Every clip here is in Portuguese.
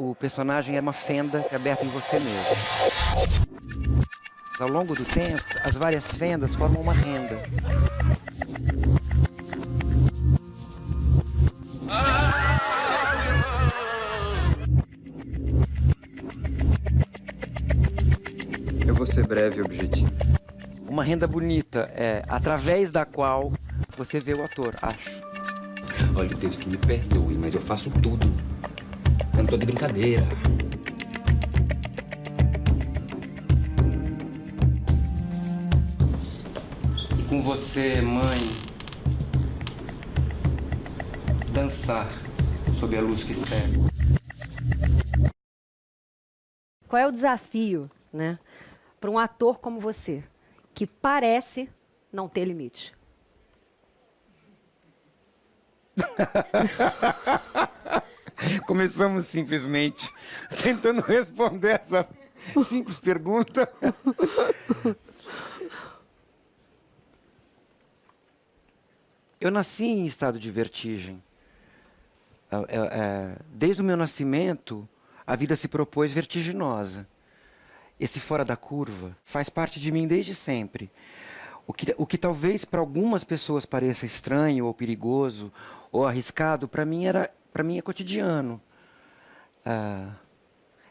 o personagem é uma fenda aberta em você mesmo. Ao longo do tempo, as várias fendas formam uma renda. Eu vou ser breve e objetivo. Uma renda bonita, através da qual você vê o ator, acho. Olha, Deus que me perdoe, mas eu faço tudo. Eu não tô de brincadeira. E com você, mãe, dançar sob a luz que cega. Qual é o desafio, né, para um ator como você, que parece não ter limite? Começamos simplesmente tentando responder essa simples pergunta. Eu nasci em estado de vertigem. Desde o meu nascimento, a vida se propôs vertiginosa. Esse fora da curva faz parte de mim desde sempre. O que talvez para algumas pessoas pareça estranho ou perigoso ou arriscado, para mim é cotidiano.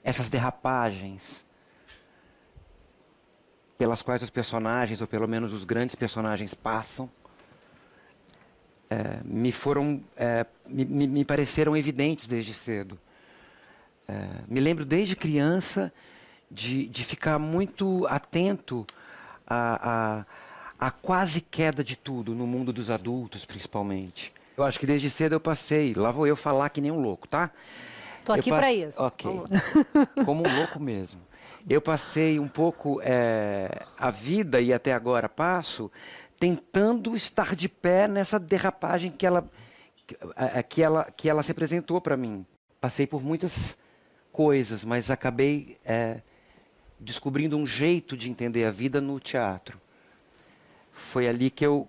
Essas derrapagens pelas quais os personagens, ou pelo menos os grandes personagens, passam, me pareceram evidentes desde cedo. Me lembro desde criança de ficar muito atento à quase queda de tudo, no mundo dos adultos, principalmente. Eu acho que desde cedo eu passei, lá vou eu falar que nem um louco, tá? Tô aqui para isso. Ok, como um louco mesmo. Eu passei um pouco a vida, e até agora passo, tentando estar de pé nessa derrapagem que ela se apresentou para mim. Passei por muitas coisas, mas acabei descobrindo um jeito de entender a vida no teatro. Foi ali que eu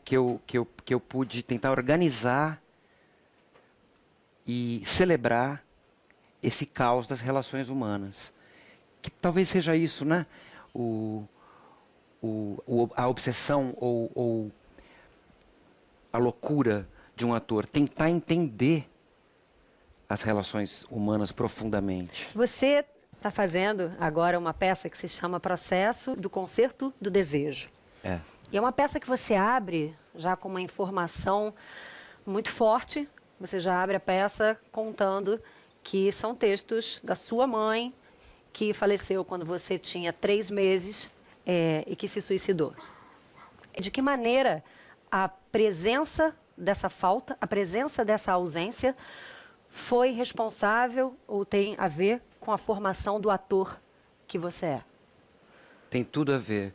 pude tentar organizar e celebrar esse caos das relações humanas. Que talvez seja isso, né? A obsessão ou a loucura de um ator. Tentar entender as relações humanas profundamente. Você está fazendo agora uma peça que se chama Processo do Concerto do Desejo. E é uma peça que você abre já com uma informação muito forte. Você já abre a peça contando que são textos da sua mãe, que faleceu quando você tinha 3 meses e que se suicidou. De que maneira a presença dessa falta, a presença dessa ausência, foi responsável ou tem a ver com a formação do ator que você é? Tem tudo a ver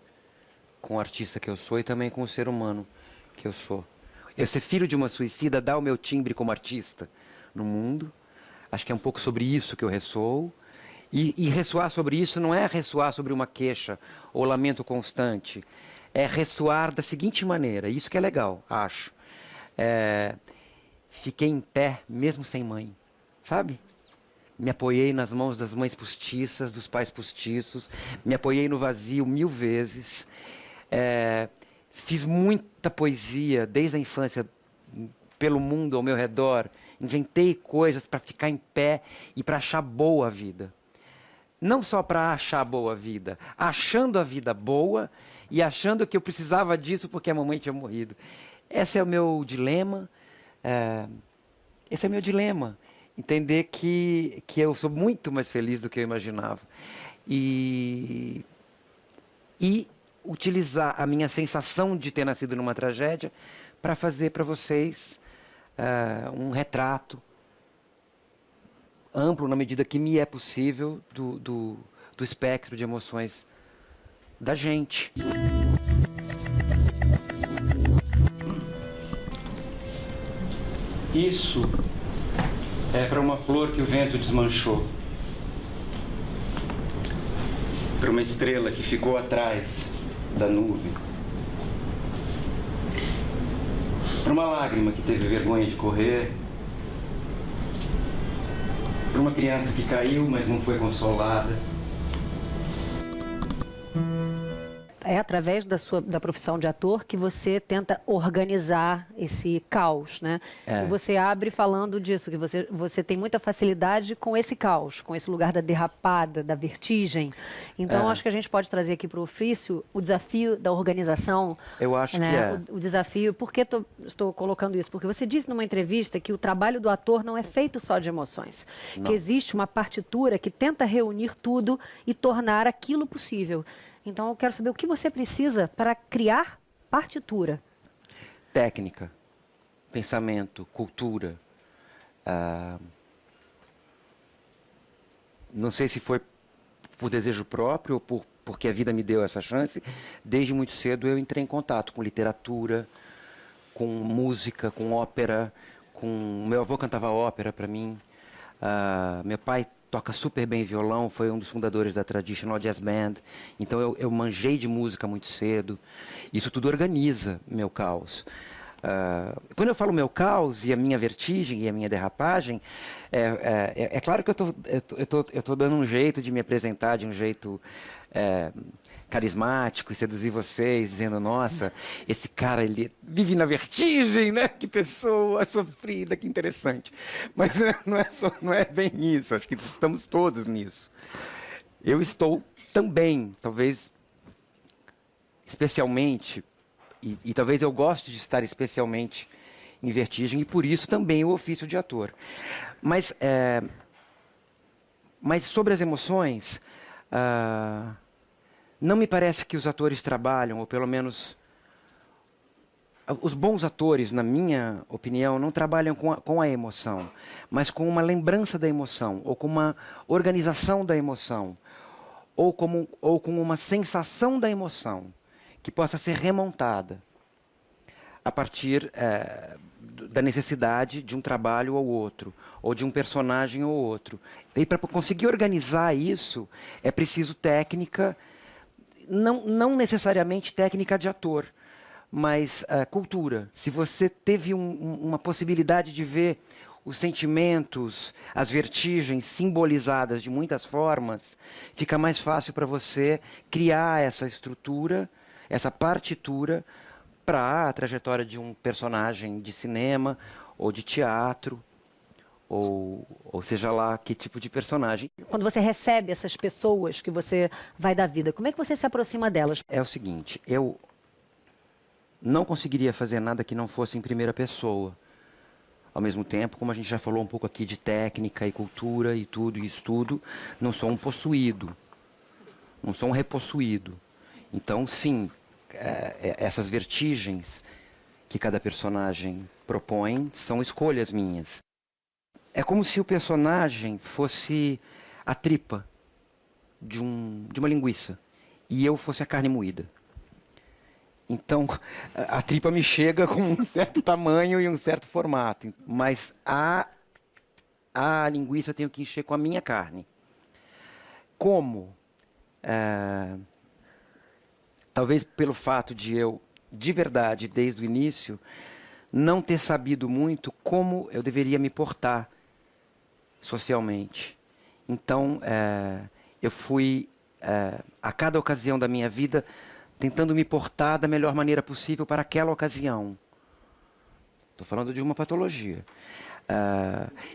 com o artista que eu sou e também com o ser humano que eu sou. Eu ser filho de uma suicida dá o meu timbre como artista no mundo. Acho que é um pouco sobre isso que eu ressoo. E ressoar sobre isso não é ressoar sobre uma queixa ou lamento constante. É ressoar da seguinte maneira, isso que é legal, acho. Fiquei em pé, mesmo sem mãe, sabe? Me apoiei nas mãos das mães postiças, dos pais postiços. Me apoiei no vazio 1000 vezes. Fiz muita poesia desde a infância pelo mundo ao meu redor. Inventei coisas para ficar em pé e para achar boa a vida. Não só para achar boa a vida, achando a vida boa e achando que eu precisava disso porque a mamãe tinha morrido. Esse é o meu dilema. Esse é o meu dilema. Entender que eu sou muito mais feliz do que eu imaginava. E utilizar a minha sensação de ter nascido numa tragédia para fazer para vocês um retrato amplo, na medida que me é possível, do espectro de emoções da gente. Isso é para uma flor que o vento desmanchou. Para uma estrela que ficou atrás da nuvem. Para uma lágrima que teve vergonha de correr. Por uma criança que caiu, mas não foi consolada. É através da profissão de ator que você tenta organizar esse caos, né? É. E você abre falando disso, que você tem muita facilidade com esse caos, com esse lugar da derrapada, da vertigem. Então, acho que a gente pode trazer aqui para o ofício o desafio da organização. Eu acho né? que é. O desafio, por que estou colocando isso? Porque você disse numa entrevista que o trabalho do ator não é feito só de emoções. Não. Que existe uma partitura que tenta reunir tudo e tornar aquilo possível. Então, eu quero saber o que você precisa para criar partitura. Técnica, pensamento, cultura. Não sei se foi por desejo próprio ou porque a vida me deu essa chance. Desde muito cedo eu entrei em contato com literatura, com música, com ópera. Meu avô cantava ópera para mim. Meu pai toca super bem violão, foi um dos fundadores da Traditional Jazz Band. Então eu manjei de música muito cedo. Isso tudo organiza meu caos. Quando eu falo meu caos e a minha vertigem e a minha derrapagem, é claro que eu tô dando um jeito de me apresentar de um jeito carismático e seduzir vocês, dizendo, nossa, esse cara, ele vive na vertigem, né? Que pessoa sofrida, que interessante. Mas não é bem isso, acho que estamos todos nisso. Eu estou também, talvez, especialmente, e talvez eu goste de estar especialmente em vertigem, e por isso também o ofício de ator. Mas sobre as emoções... não me parece que os atores trabalham, ou pelo menos os bons atores, na minha opinião, não trabalham com a emoção, mas com uma lembrança da emoção, ou com uma organização da emoção, ou com uma sensação da emoção, que possa ser remontada a partir da necessidade de um trabalho ou outro, ou de um personagem ou outro. E para conseguir organizar isso, é preciso técnica. Não necessariamente técnica de ator, mas cultura. Se você teve uma possibilidade de ver os sentimentos, as vertigens simbolizadas de muitas formas, fica mais fácil para você criar essa estrutura, essa partitura, para a trajetória de um personagem de cinema ou de teatro. Ou seja lá que tipo de personagem. Quando você recebe essas pessoas que você vai dar vida, como é que você se aproxima delas? É o seguinte, eu não conseguiria fazer nada que não fosse em primeira pessoa. Ao mesmo tempo, como a gente já falou um pouco aqui de técnica e cultura e tudo e estudo, não sou um possuído, não sou um repossuído. Então, sim, essas vertigens que cada personagem propõe são escolhas minhas. É como se o personagem fosse a tripa de uma linguiça e eu fosse a carne moída. Então, a tripa me chega com um certo tamanho e um certo formato, mas a linguiça eu tenho que encher com a minha carne. Como? Talvez pelo fato de eu, de verdade, desde o início, não ter sabido muito como eu deveria me portar socialmente. Então, eu fui, a cada ocasião da minha vida, tentando me portar da melhor maneira possível para aquela ocasião. Estou falando de uma patologia.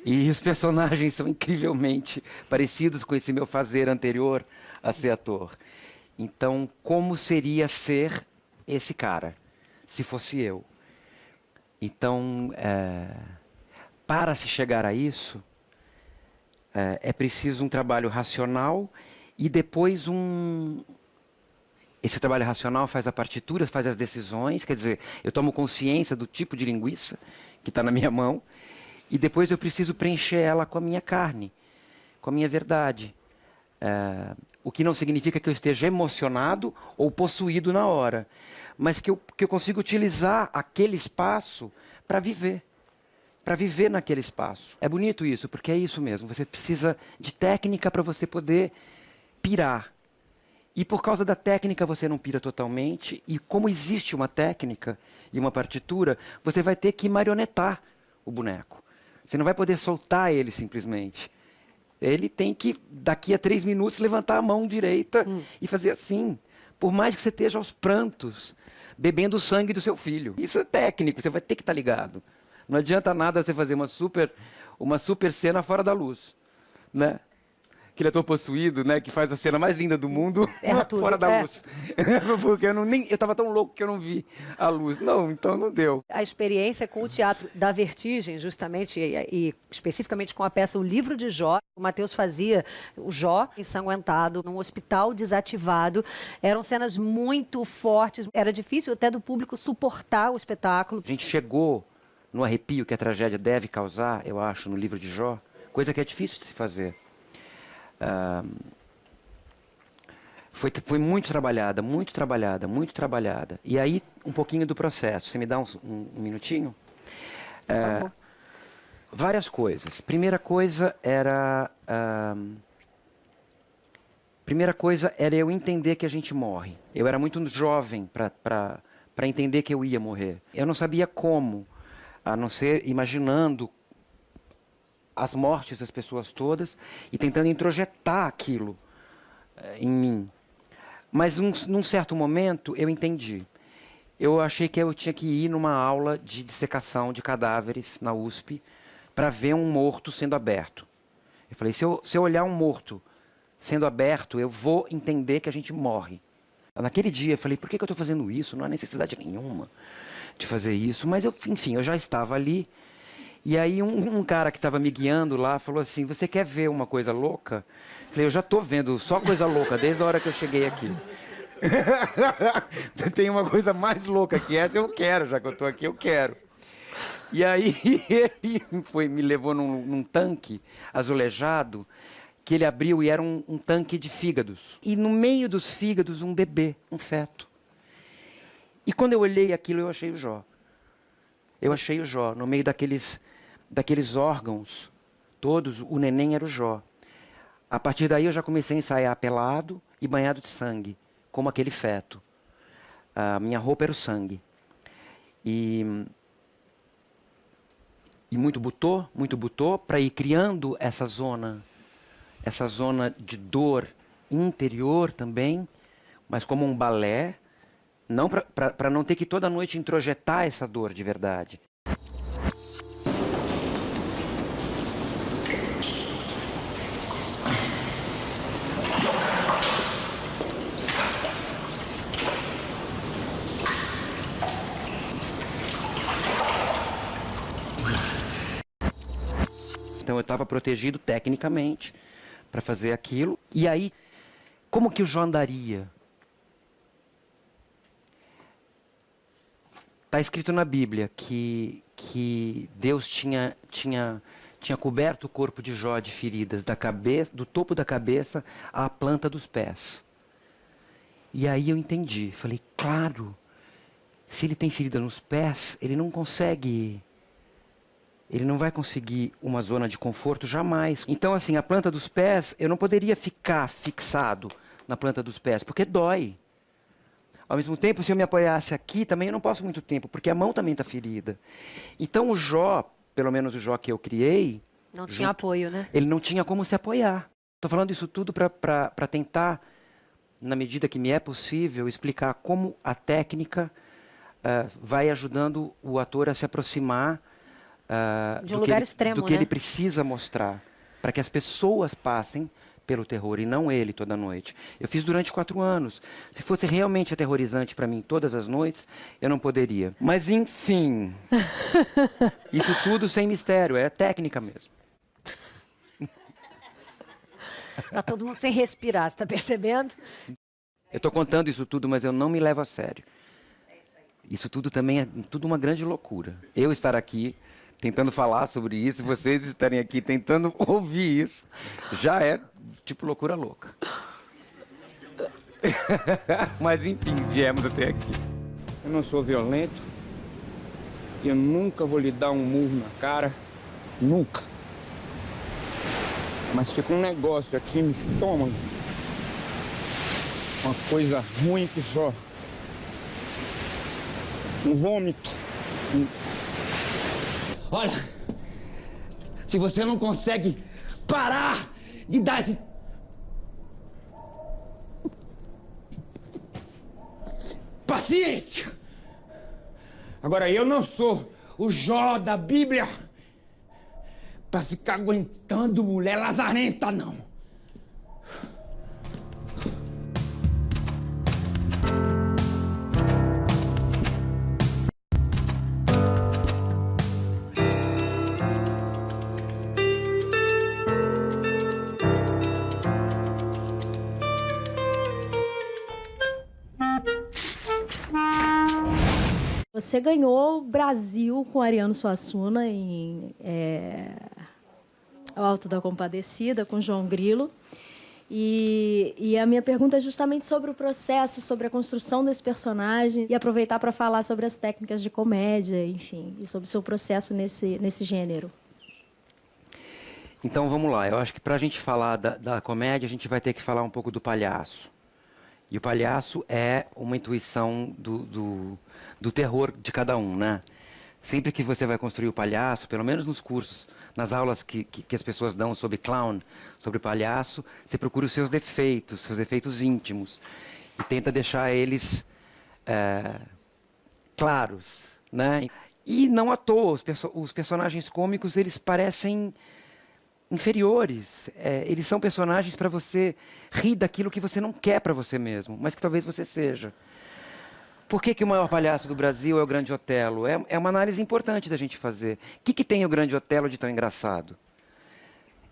E os personagens são incrivelmente parecidos com esse meu fazer anterior a ser ator. Então, como seria ser esse cara, se fosse eu? Então, para se chegar a isso, é preciso um trabalho racional e depois esse trabalho racional faz a partitura, faz as decisões, quer dizer, eu tomo consciência do tipo de linguiça que está na minha mão e depois eu preciso preencher ela com a minha carne, com a minha verdade. O que não significa que eu esteja emocionado ou possuído na hora, mas que eu consigo utilizar aquele espaço para viver naquele espaço. É bonito isso, porque é isso mesmo, você precisa de técnica para você poder pirar. E por causa da técnica você não pira totalmente, e como existe uma técnica e uma partitura, você vai ter que marionetar o boneco. Você não vai poder soltar ele simplesmente. Ele tem que, daqui a 3 minutos, levantar a mão direita e fazer assim. Por mais que você esteja aos prantos, bebendo o sangue do seu filho. Isso é técnico, você vai ter que estar ligado. Não adianta nada você fazer uma super cena fora da luz, né? Aquele ator possuído, né, que faz a cena mais linda do mundo fora da luz. Porque eu estava tão louco que eu não vi a luz. Não, então não deu. A experiência com o teatro da Vertigem, justamente, e especificamente com a peça O Livro de Jó, o Matheus fazia o Jó ensanguentado num hospital desativado. Eram cenas muito fortes. Era difícil até do público suportar o espetáculo. A gente chegou no arrepio que a tragédia deve causar, eu acho, no Livro de Jó, coisa que é difícil de se fazer. Foi muito trabalhada, muito trabalhada, muito trabalhada. E aí, um pouquinho do processo. Você me dá um minutinho? Várias coisas. Primeira coisa era eu entender que a gente morre. Eu era muito jovem para entender que eu ia morrer. Eu não sabia como, a não ser imaginando as mortes das pessoas todas e tentando introjetar aquilo em mim. Mas num certo momento eu entendi. Eu achei que eu tinha que ir numa aula de dissecação de cadáveres na USP para ver um morto sendo aberto. Eu falei, se eu olhar um morto sendo aberto, eu vou entender que a gente morre. Naquele dia eu falei, por que eu estou fazendo isso? Não há necessidade nenhuma de fazer isso. Mas, enfim, eu já estava ali. E aí um cara que estava me guiando lá falou assim, você quer ver uma coisa louca? Eu falei, eu já estou vendo só coisa louca desde a hora que eu cheguei aqui. Você tem uma coisa mais louca que essa, eu quero, já que eu estou aqui, eu quero. E aí ele me levou num tanque azulejado, que ele abriu e era um tanque de fígados. E no meio dos fígados, um bebê, um feto. E quando eu olhei aquilo, eu achei o Jó. Eu achei o Jó, no meio daqueles órgãos todos, o neném era o Jó. A partir daí eu já comecei a ensaiar pelado e banhado de sangue, como aquele feto. A minha roupa era o sangue. E muito butô, para ir criando essa zona de dor interior também, mas como um balé, não para não ter que toda noite introjetar essa dor de verdade. Então eu estava protegido tecnicamente para fazer aquilo. E aí, como que o Jó andaria? Está escrito na Bíblia que Deus tinha coberto o corpo de Jó de feridas, do topo da cabeça à planta dos pés. E aí eu entendi, falei, claro, se ele tem ferida nos pés, ele não vai conseguir uma zona de conforto jamais. Então, assim, a planta dos pés, eu não poderia ficar fixado na planta dos pés, porque dói. Ao mesmo tempo, se eu me apoiasse aqui, também eu não posso muito tempo, porque a mão também está ferida. Então, o Jó, pelo menos o Jó que eu criei... Não tinha apoio, né? Ele não tinha como se apoiar. Estou falando isso tudo para tentar, na medida que me é possível, explicar como a técnica vai ajudando o ator a se aproximar de um lugar extremo, do que ele precisa mostrar, para que as pessoas passem pelo terror e não ele toda noite. Eu fiz durante 4 anos. Se fosse realmente aterrorizante para mim todas as noites, eu não poderia. Mas, enfim, isso tudo sem mistério, é técnica mesmo. Tá todo mundo sem respirar, você tá percebendo? Eu estou contando isso tudo, mas eu não me levo a sério. Isso tudo também é tudo uma grande loucura. Eu estar aqui tentando falar sobre isso, vocês estarem aqui tentando ouvir isso, já é tipo loucura louca. Mas enfim, viemos até aqui. Eu não sou violento, eu nunca vou lhe dar um murro na cara, nunca. Mas fica um negócio aqui no estômago, uma coisa ruim que só, um vômito. Olha, se você não consegue parar de dar esse... Paciência! Agora, eu não sou o Jó da Bíblia pra ficar aguentando mulher lazarenta, não. Você ganhou o Brasil com Ariano Suassuna em O Alto da Compadecida, com João Grilo. E a minha pergunta é justamente sobre o processo, sobre a construção desse personagem e aproveitar para falar sobre as técnicas de comédia, enfim, e sobre o seu processo nesse gênero. Então, vamos lá. Eu acho que para a gente falar da comédia, a gente vai ter que falar um pouco do palhaço. E o palhaço é uma intuição do terror de cada um, né? Sempre que você vai construir o palhaço, pelo menos nos cursos, nas aulas que as pessoas dão sobre clown, sobre palhaço, você procura os seus defeitos íntimos. E tenta deixar eles claros, né? E não à toa, os personagens cômicos, eles parecem inferiores. Eles são personagens para você rir daquilo que você não quer para você mesmo, mas que talvez você seja. Por que o maior palhaço do Brasil é o Grande Otelo? É uma análise importante da gente fazer. O que tem o Grande Otelo de tão engraçado?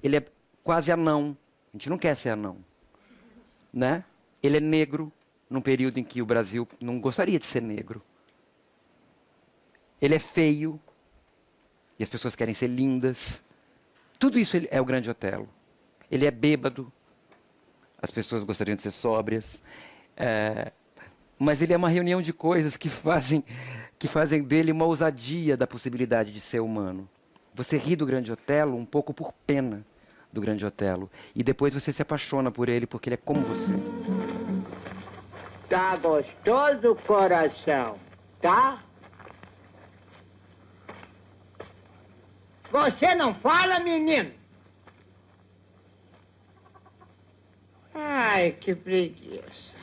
Ele é quase anão. A gente não quer ser anão, né? Ele é negro, num período em que o Brasil não gostaria de ser negro. Ele é feio, e as pessoas querem ser lindas. Tudo isso é o Grande Otelo. Ele é bêbado, as pessoas gostariam de ser sóbrias. Mas ele é uma reunião de coisas que fazem dele uma ousadia da possibilidade de ser humano. Você ri do Grande Otelo um pouco por pena do Grande Otelo. E depois você se apaixona por ele porque ele é como você. Tá gostoso o coração, tá? Você não fala, menino? Ai, que preguiça.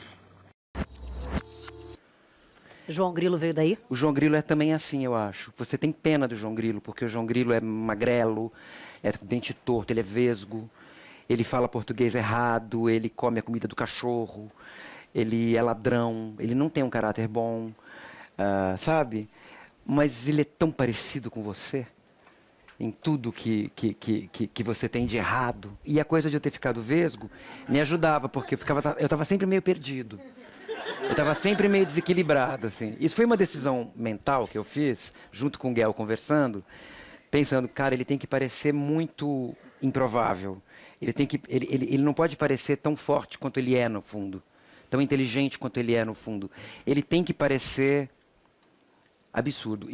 João Grilo veio daí? O João Grilo é também assim, eu acho. Você tem pena do João Grilo, porque o João Grilo é magrelo, é dente torto, ele é vesgo, ele fala português errado, ele come a comida do cachorro, ele é ladrão, ele não tem um caráter bom, sabe? Mas ele é tão parecido com você, em tudo que você tem de errado. E a coisa de eu ter ficado vesgo me ajudava, porque eu estava sempre meio perdido. Eu estava sempre meio desequilibrado, assim. Isso foi uma decisão mental que eu fiz, junto com o Guel conversando, pensando, cara, ele tem que parecer muito improvável. Ele não pode parecer tão forte quanto ele é no fundo, tão inteligente quanto ele é no fundo. Ele tem que parecer absurdo.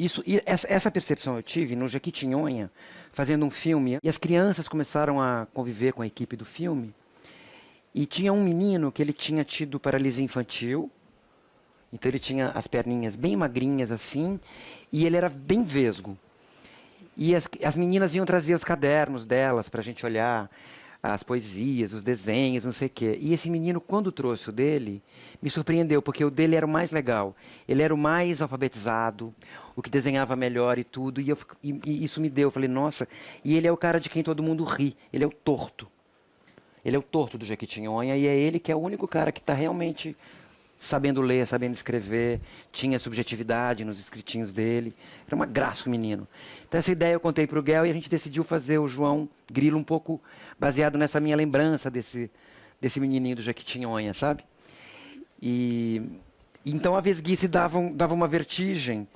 Essa percepção eu tive no Jequitinhonha, fazendo um filme, e as crianças começaram a conviver com a equipe do filme. E tinha um menino que ele tinha tido paralisia infantil, então ele tinha as perninhas bem magrinhas assim, e ele era bem vesgo. E as meninas vinham trazer os cadernos delas para a gente olhar, as poesias, os desenhos, não sei o quê. E esse menino, quando trouxe o dele, me surpreendeu, porque o dele era o mais legal. Ele era o mais alfabetizado, o que desenhava melhor e tudo, e isso me deu. Eu falei, nossa, e ele é o cara de quem todo mundo ri, ele é o torto. Ele é o torto do Jequitinhonha e é ele que é o único cara que está realmente sabendo ler, sabendo escrever, tinha subjetividade nos escritinhos dele. Era uma graça o menino. Então essa ideia eu contei para o Guel e a gente decidiu fazer o João Grilo um pouco baseado nessa minha lembrança desse menininho do Jequitinhonha, sabe? E então a vesguice dava uma vertigem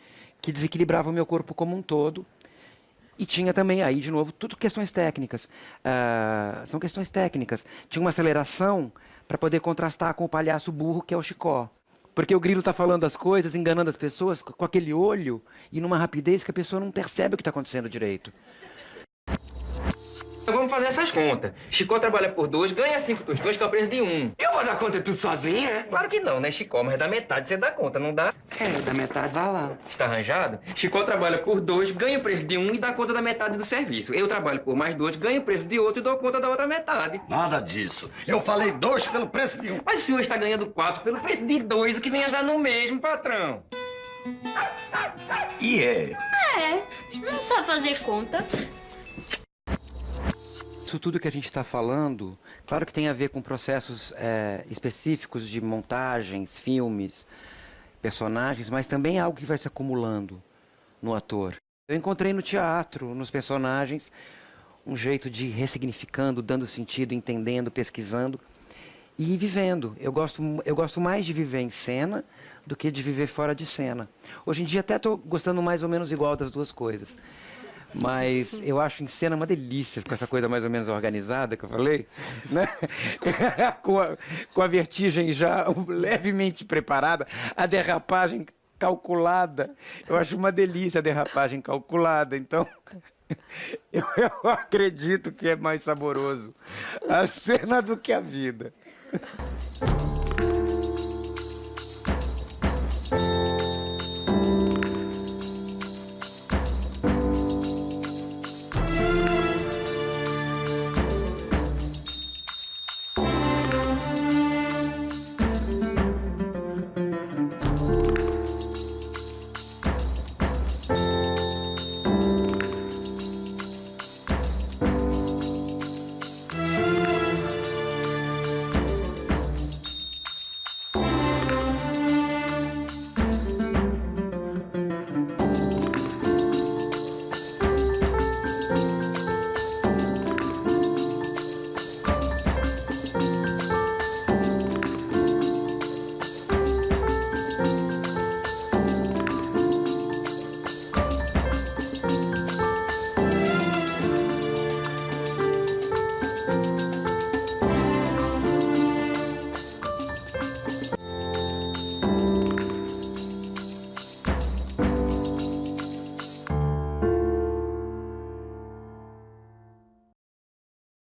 que desequilibrava o meu corpo como um todo. E tinha também, aí de novo, tudo questões técnicas. São questões técnicas. Tinha uma aceleração para poder contrastar com o palhaço burro, que é o Chicó. Porque o Grilo está falando as coisas, enganando as pessoas com aquele olho e numa rapidez que a pessoa não percebe o que está acontecendo direito. Vamos fazer essas contas. Chicó trabalha por 2, ganha 5 tostões, que é o preço de 1. Eu vou dar conta de tudo sozinho, é? Claro que não, né, Chicó? Mas da metade você dá conta, não dá? É, da metade vai lá. Está arranjado? Chicó trabalha por 2, ganha o preço de 1 e dá conta da metade do serviço. Eu trabalho por mais 2, ganho o preço de outro e dou conta da outra metade. Nada disso. Eu falei 2 pelo preço de 1. Mas o senhor está ganhando 4 pelo preço de 2, o que vem a dar no mesmo, patrão. E é? Não sabe fazer conta. Isso tudo que a gente está falando, claro que tem a ver com processos específicos de montagens, filmes, personagens, mas também é algo que vai se acumulando no ator. Eu encontrei no teatro, nos personagens, um jeito de ir ressignificando, dando sentido, entendendo, pesquisando e vivendo. Eu gosto mais de viver em cena do que de viver fora de cena. Hoje em dia até estou gostando mais ou menos igual das duas coisas. Mas eu acho em cena uma delícia, com essa coisa mais ou menos organizada que eu falei, né? com a vertigem já levemente preparada, a derrapagem calculada. Eu acho uma delícia a derrapagem calculada. Então, eu acredito que é mais saboroso a cena do que a vida.